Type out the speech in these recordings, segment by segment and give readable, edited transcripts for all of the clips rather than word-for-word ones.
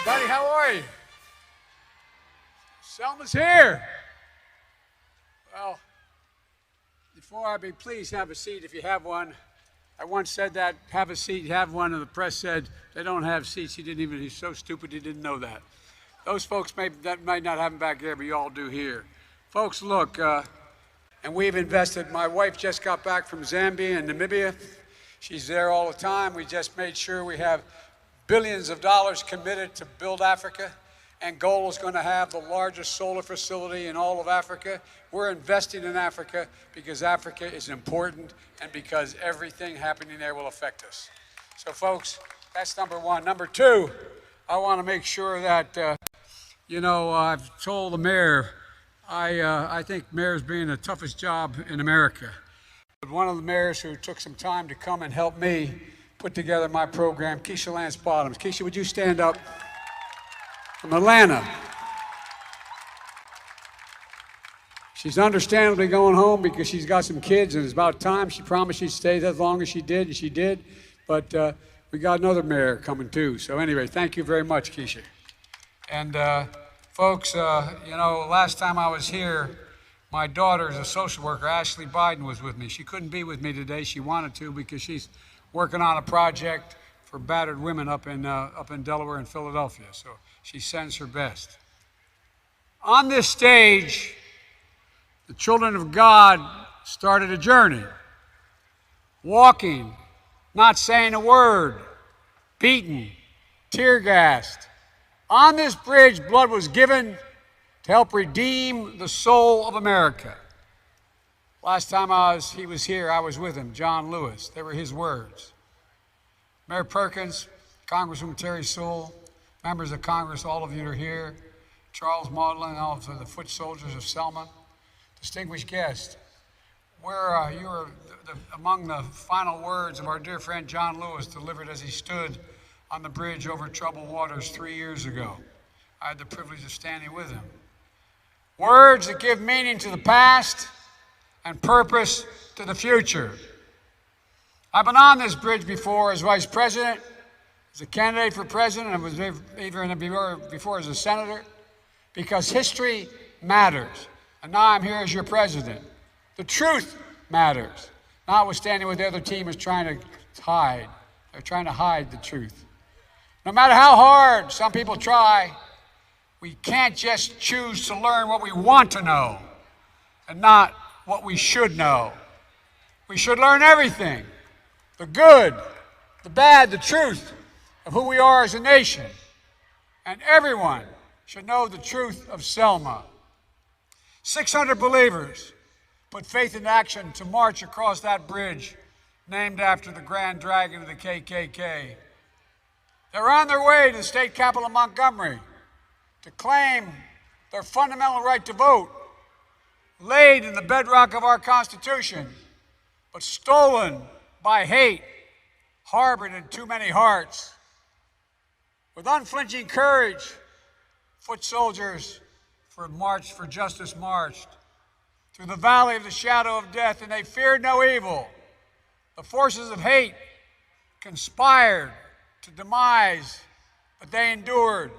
Buddy, how are you? Selma's here. Well, before I be, please have a seat if you have one. I once said that, have a seat, have one, and the press said they don't have seats. He's so stupid he didn't know that. Those folks might not have them back there, but you all do here. Folks, look, and we've invested. My wife just got back from Zambia and Namibia. She's there all the time. We just made sure we have billions of dollars committed to build Africa. Angola is going to have the largest solar facility in all of Africa. We're investing in Africa because Africa is important and because everything happening there will affect us. So, folks, that's number one. Number two, I want to make sure that, I've told the mayor, I think mayor's being the toughest job in America. But one of the mayors who took some time to come and help me put together my program, Keisha Lance Bottoms. Keisha, would you stand up? From Atlanta. She's understandably going home because she's got some kids and it's about time. She promised she'd stay as long as she did, and she did. But we got another mayor coming too. So anyway, thank you very much, Keisha. And folks, last time I was here, my daughter is a social worker, Ashley Biden, was with me. She couldn't be with me today. She wanted to because she's working on a project for battered women up in Delaware and Philadelphia. So she sends her best. On this stage, the children of God started a journey, walking, not saying a word, beaten, tear gassed. On this bridge, blood was given to help redeem the soul of America. Last time he was here, I was with him, John Lewis. They were his words. Mayor Perkins, Congresswoman Terry Sewell, members of Congress, all of you are here, Charles Maudlin, all of the foot soldiers of Selma, distinguished guests. You were among the final words of our dear friend John Lewis delivered as he stood on the bridge over troubled waters 3 years ago. I had the privilege of standing with him. Words that give meaning to the past and purpose to the future. I've been on this bridge before as vice president, as a candidate for president, and was even before as a senator, because history matters. And now I'm here as your president. The truth matters, notwithstanding what the other team is trying to hide. They're trying to hide the truth. No matter how hard some people try, we can't just choose to learn what we want to know and not what we should know. We should learn everything. The good, the bad, the truth of who we are as a nation. And everyone should know the truth of Selma. 600 believers put faith in action to march across that bridge named after the Grand Dragon of the KKK. They're on their way to the state capital of Montgomery to claim their fundamental right to vote, laid in the bedrock of our Constitution, but stolen by hate, harbored in too many hearts. With unflinching courage, foot soldiers for justice marched through the valley of the shadow of death, and they feared no evil. The forces of hate conspired to demise, but they endured.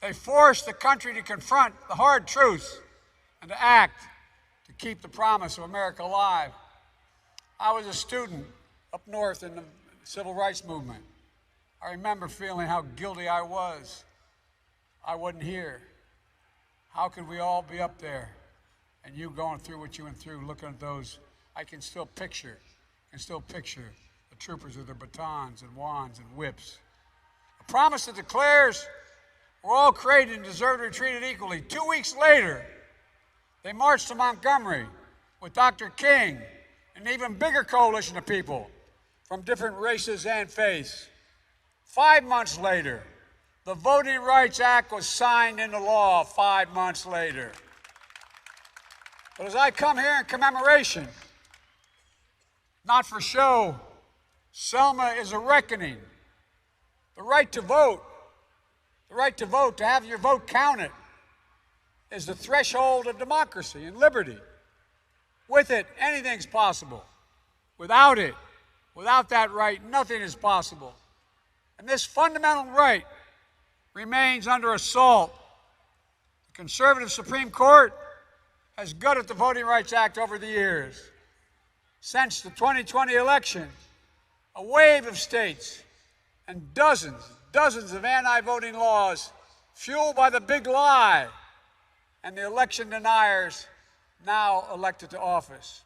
They forced the country to confront the hard truths and to act to keep the promise of America alive. I was a student up north in the civil rights movement. I remember feeling how guilty I was. I wasn't here. How could we all be up there and you going through what you went through, looking at those? I can still picture the troopers with their batons and wands and whips. A promise that declares we're all created and deserved to be treated equally. 2 weeks later, they marched to Montgomery with Dr. King, an even bigger coalition of people from different races and faiths. 5 months later, the Voting Rights Act was signed into law 5 months later. But as I come here in commemoration, not for show, Selma is a reckoning. The right to vote, to have your vote counted, is the threshold of democracy and liberty. With it, anything's possible. Without it, without that right, nothing is possible. And this fundamental right remains under assault. The conservative Supreme Court has gutted the Voting Rights Act over the years. Since the 2020 election, a wave of states and dozens of anti-voting laws fueled by the big lie and the election deniers now elected to office.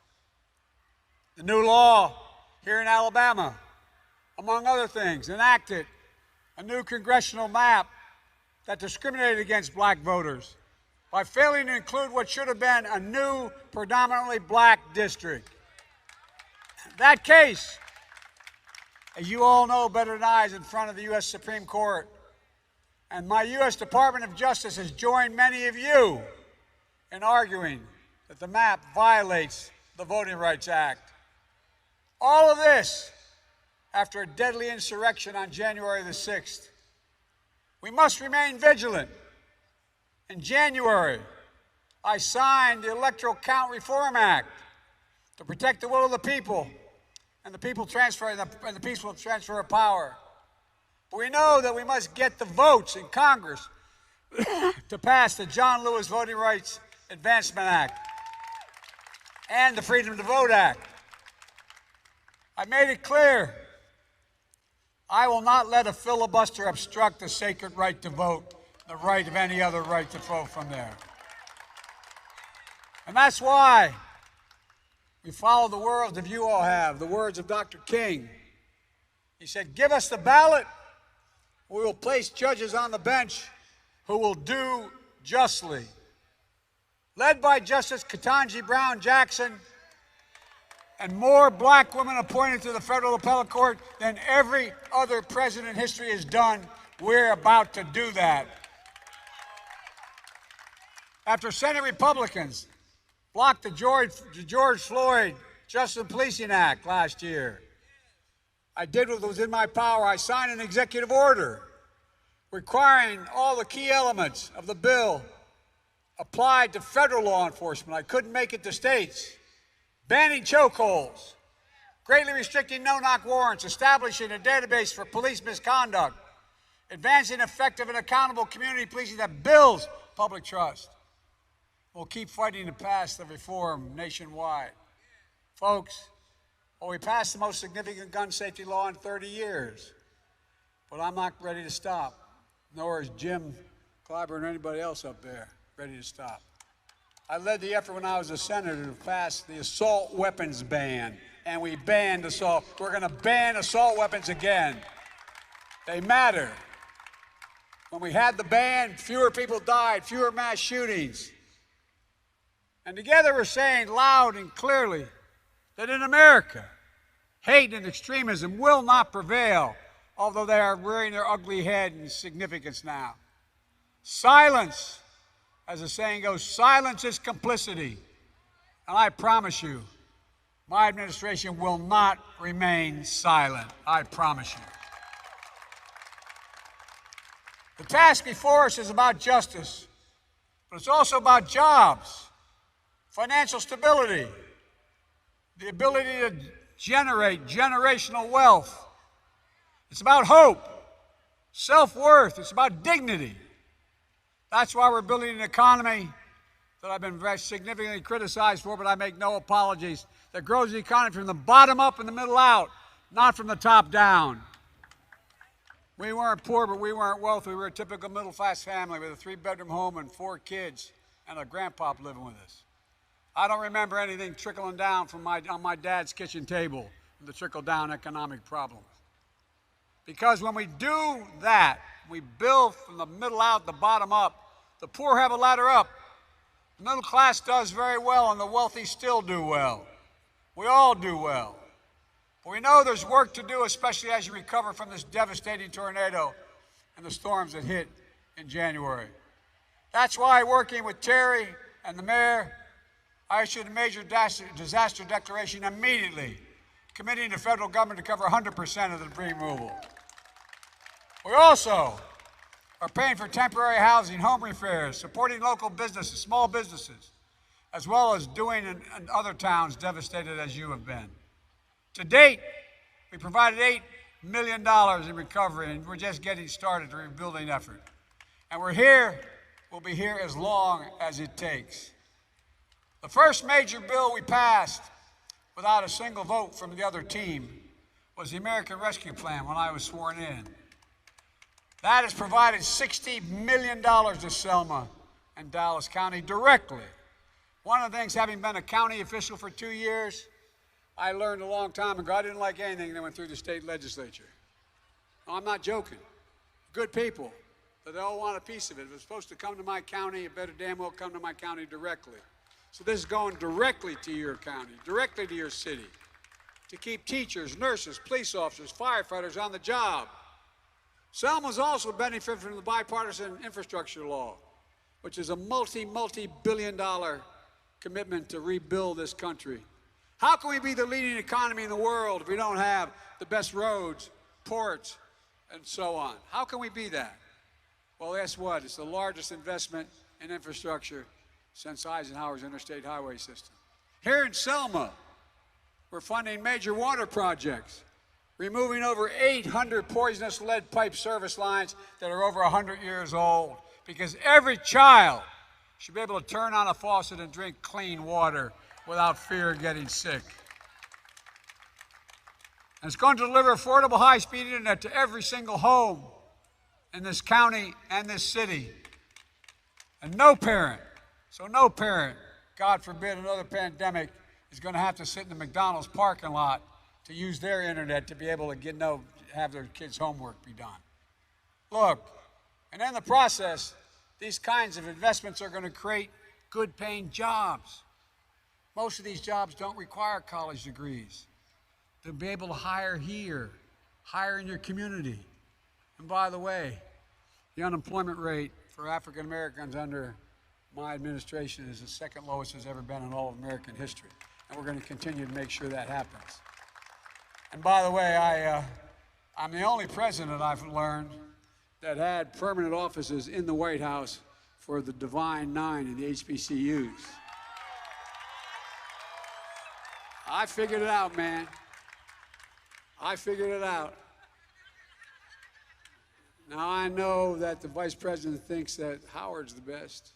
The new law here in Alabama, among other things, enacted a new congressional map that discriminated against black voters by failing to include what should have been a new, predominantly black district. That case, as you all know better than I, is in front of the U.S. Supreme Court. And my U.S. Department of Justice has joined many of you in arguing that the map violates the Voting Rights Act. All of this after a deadly insurrection on January the 6th. We must remain vigilant. In January, I signed the Electoral Count Reform Act to protect the will of the people and the peaceful transfer of power. But we know that we must get the votes in Congress to pass the John Lewis Voting Rights Advancement Act and the Freedom to Vote Act. I made it clear I will not let a filibuster obstruct the sacred right to vote, the right of any other right to vote from there. And that's why we follow the words of you all have, the words of Dr. King. He said, give us the ballot, we will place judges on the bench who will do justly. Led by Justice Ketanji Brown Jackson, and more black women appointed to the federal appellate court than every other president in history has done, we're about to do that. After Senate Republicans blocked the George Floyd Justice and Policing Act last year, I did what was in my power. I signed an executive order requiring all the key elements of the bill applied to federal law enforcement. I couldn't make it to states. Banning chokeholds, greatly restricting no-knock warrants, establishing a database for police misconduct, advancing effective and accountable community policing that builds public trust. We'll keep fighting to pass the reform nationwide. Folks, well, we passed the most significant gun safety law in 30 years, but I'm not ready to stop, nor is Jim Clyburn or anybody else up there ready to stop. I led the effort when I was a senator to pass the assault weapons ban, and we banned assault. We're going to ban assault weapons again. They matter. When we had the ban, fewer people died, fewer mass shootings. And together we're saying loud and clearly that in America, hate and extremism will not prevail, although they are rearing their ugly head in significance now. Silence, as the saying goes, silence is complicity. And I promise you, my administration will not remain silent. I promise you. The task before us is about justice, but it's also about jobs, financial stability, the ability to generate generational wealth. It's about hope, self-worth. It's about dignity. That's why we're building an economy that I've been very significantly criticized for, but I make no apologies, that grows the economy from the bottom up and the middle out, not from the top down. We weren't poor, but we weren't wealthy. We were a typical middle-class family with a 3-bedroom home and 4 kids and a grandpa living with us. I don't remember anything trickling down from on my dad's kitchen table, the trickle-down economic problems. Because when we do that, we build from the middle out, the bottom up. The poor have a ladder up. The middle class does very well, and the wealthy still do well. We all do well. But we know there's work to do, especially as you recover from this devastating tornado and the storms that hit in January. That's why, working with Terry and the mayor, I issued a major disaster declaration immediately, committing the federal government to cover 100% of the debris removal. We also are paying for temporary housing, home repairs, supporting local businesses, small businesses, as well as doing in other towns devastated as you have been. To date, we provided $8 million in recovery, and we're just getting started the rebuilding effort. And we're here, we'll be here as long as it takes. The first major bill we passed without a single vote from the other team was the American Rescue Plan when I was sworn in. That has provided $60 million to Selma and Dallas County directly. One of the things, having been a county official for 2 years, I learned a long time ago, I didn't like anything that went through the state legislature. No, I'm not joking. Good people, but they all want a piece of it. If it's supposed to come to my county, it better damn well come to my county directly. So this is going directly to your county, directly to your city, to keep teachers, nurses, police officers, firefighters on the job. Selma's also benefited from the bipartisan infrastructure law, which is a multi-billion-dollar commitment to rebuild this country. How can we be the leading economy in the world if we don't have the best roads, ports, and so on? How can we be that? Well, guess what? It's the largest investment in infrastructure since Eisenhower's interstate highway system. Here in Selma, we're funding major water projects, removing over 800 poisonous lead pipe service lines that are over 100 years old, because every child should be able to turn on a faucet and drink clean water without fear of getting sick. And it's going to deliver affordable high-speed internet to every single home in this county and this city. And no parent, God forbid another pandemic, is going to have to sit in the McDonald's parking lot to use their internet to be able to have their kids' homework be done. Look, and in the process, these kinds of investments are going to create good-paying jobs. Most of these jobs don't require college degrees. They'll be able to hire here, hire in your community. And by the way, the unemployment rate for African Americans under my administration is the second lowest it's ever been in all of American history. And we're going to continue to make sure that happens. And by the way, I'm the only president I've learned that had permanent offices in the White House for the Divine Nine and the HBCUs. I figured it out, man. I figured it out. Now I know that the vice president thinks that Howard's the best.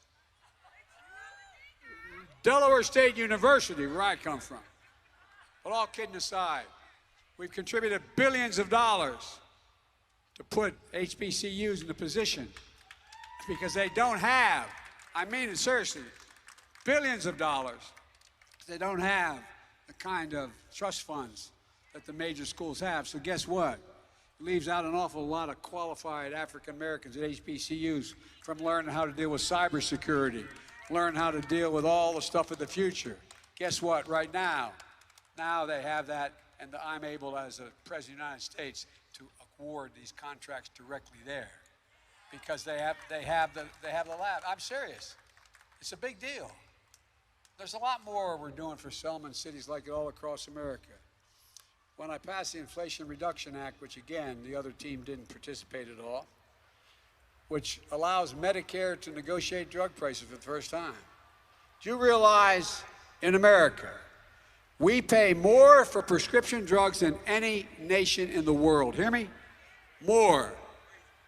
Delaware State University, where I come from. But all kidding aside, we've contributed billions of dollars to put HBCUs in a position because they don't have, I mean it seriously, billions of dollars. They don't have the kind of trust funds that the major schools have. So guess what? It leaves out an awful lot of qualified African Americans at HBCUs from learning how to deal with cybersecurity, learn how to deal with all the stuff of the future. Guess what? Right now they have that, and I'm able, as a President of the United States, to award these contracts directly there because they have the lab. I'm serious. It's a big deal. There's a lot more we're doing for Selma and cities like it all across America. When I passed the Inflation Reduction Act, which again, the other team didn't participate at all, which allows Medicare to negotiate drug prices for the first time. Do you realize in America, we pay more for prescription drugs than any nation in the world? Hear me? More.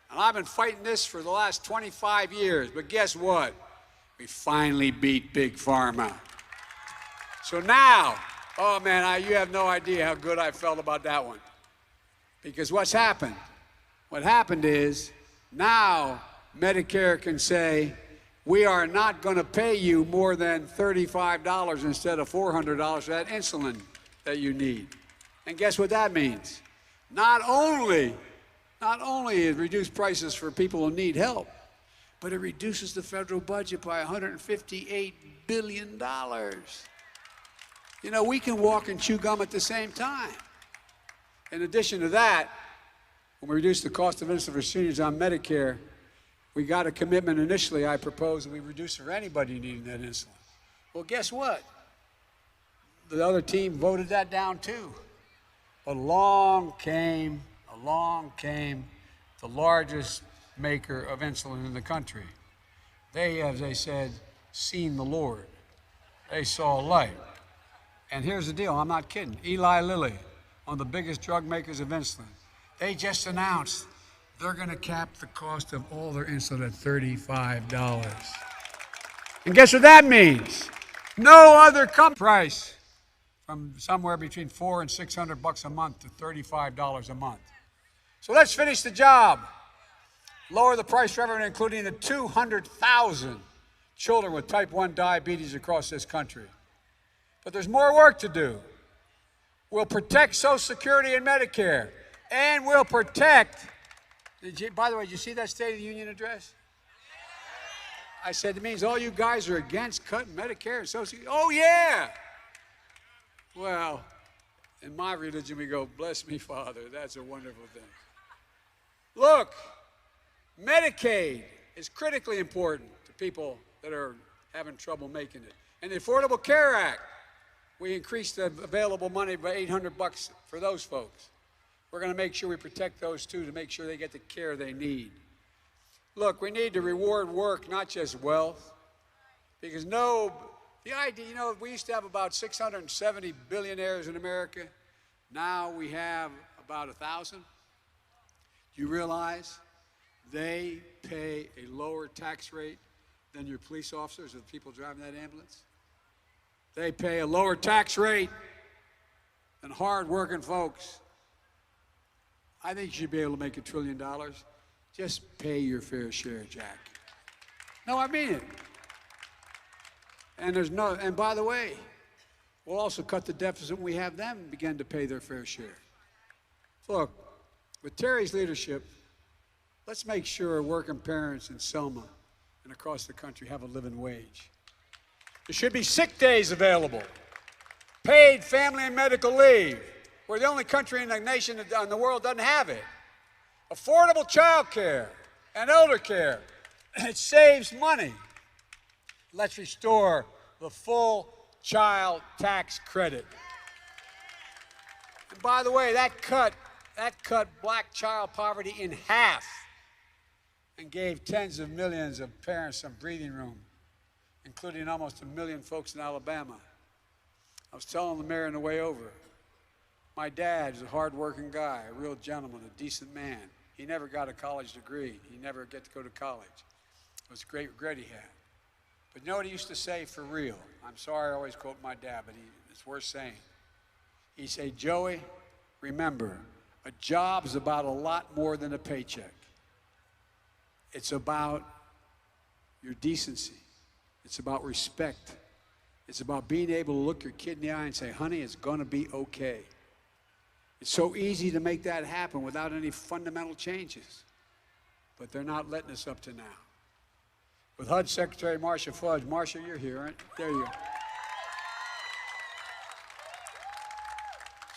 And I've been fighting this for the last 25 years, but guess what? We finally beat Big Pharma. So now, oh man, you have no idea how good I felt about that one. Because what's happened? What happened is now Medicare can say, we are not going to pay you more than $35 instead of $400 for that insulin that you need. And guess what that means? Not only it reduces prices for people who need help, but it reduces the federal budget by $158 billion. You know, we can walk and chew gum at the same time. In addition to that, when we reduce the cost of insulin for seniors on Medicare, we got a commitment initially, I proposed, that we reduce for anybody needing that insulin. Well, guess what? The other team voted that down too. But along came the largest maker of insulin in the country. They, as they said, seen the Lord. They saw light. And here's the deal, I'm not kidding. Eli Lilly, one of the biggest drug makers of insulin, they just announced they're going to cap the cost of all their insulin at $35. And guess what that means? No other company price from somewhere between $400 and $600 a month to $35 a month. So let's finish the job. Lower the price for everyone, including the 200,000 children with type 1 diabetes across this country. But there's more work to do. We'll protect Social Security and Medicare, and we'll protect, by the way, did you see that State of the Union address? I said, it means all you guys are against cutting Medicare and Social Security. Oh, yeah. Well, in my religion, we go, bless me, Father. That's a wonderful thing. Look, Medicaid is critically important to people that are having trouble making it. And the Affordable Care Act, we increased the available money by $800 for those folks. We're going to make sure we protect those too, to make sure they get the care they need. Look, we need to reward work, not just wealth, because the idea, we used to have about 670 billionaires in America. Now we have about 1,000. Do you realize they pay a lower tax rate than your police officers or the people driving that ambulance? They pay a lower tax rate than hard-working folks. I think you should be able to make $1 trillion. Just pay your fair share, Jack. No, I mean it. And by the way, we'll also cut the deficit when we have them begin to pay their fair share. Look, with Terry's leadership, let's make sure working parents in Selma and across the country have a living wage. There should be sick days available, paid family and medical leave. We're the only country in the nation in the world that doesn't have it. Affordable child care and elder care. It saves money. Let's restore the full child tax credit. And by the way, that cut black child poverty in half and gave tens of millions of parents some breathing room, including almost 1 million folks in Alabama. I was telling the mayor on the way over, my dad is a hard-working guy, a real gentleman, a decent man. He never got a college degree. He never got to go to college. It was a great regret he had. But you know what he used to say for real? I'm sorry I always quote my dad, but it's worth saying. He'd say, Joey, remember, a job's about a lot more than a paycheck. It's about your decency. It's about respect. It's about being able to look your kid in the eye and say, honey, it's going to be okay. It's so easy to make that happen without any fundamental changes. But they're not letting us up to now. With HUD Secretary Marcia Fudge. Marcia, you're here, right? There you are.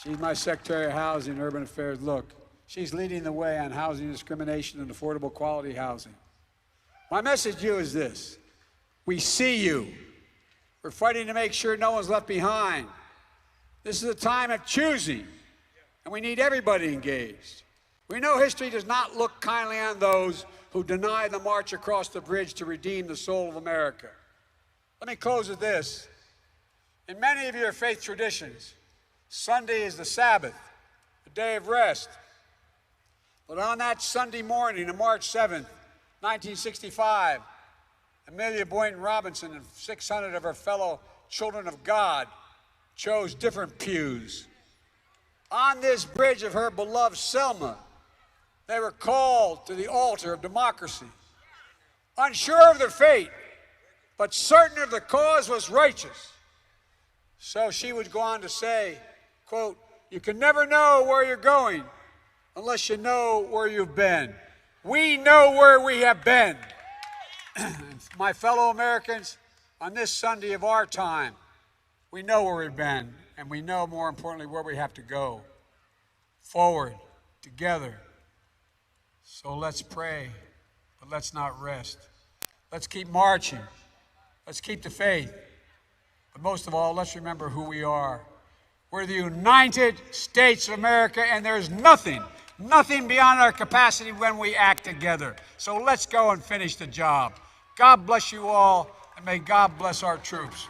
She's my Secretary of Housing and Urban Affairs. Look, she's leading the way on housing discrimination and affordable quality housing. My message to you is this. We see you. We're fighting to make sure no one's left behind. This is a time of choosing, and we need everybody engaged. We know history does not look kindly on those who deny the march across the bridge to redeem the soul of America. Let me close with this. In many of your faith traditions, Sunday is the Sabbath, a day of rest. But on that Sunday morning of March 7th, 1965, Amelia Boynton Robinson and 600 of her fellow children of God chose different pews. On this bridge of her beloved Selma, they were called to the altar of democracy. Unsure of their fate, but certain of the cause was righteous. So she would go on to say, quote, you can never know where you're going unless you know where you've been. We know where we have been. My fellow Americans, on this Sunday of our time, we know where we've been, and we know, more importantly, where we have to go. Forward, together. So let's pray, but let's not rest. Let's keep marching. Let's keep the faith. But most of all, let's remember who we are. We're the United States of America, and there's nothing beyond our capacity when we act together. So let's go and finish the job. God bless you all, and may God bless our troops.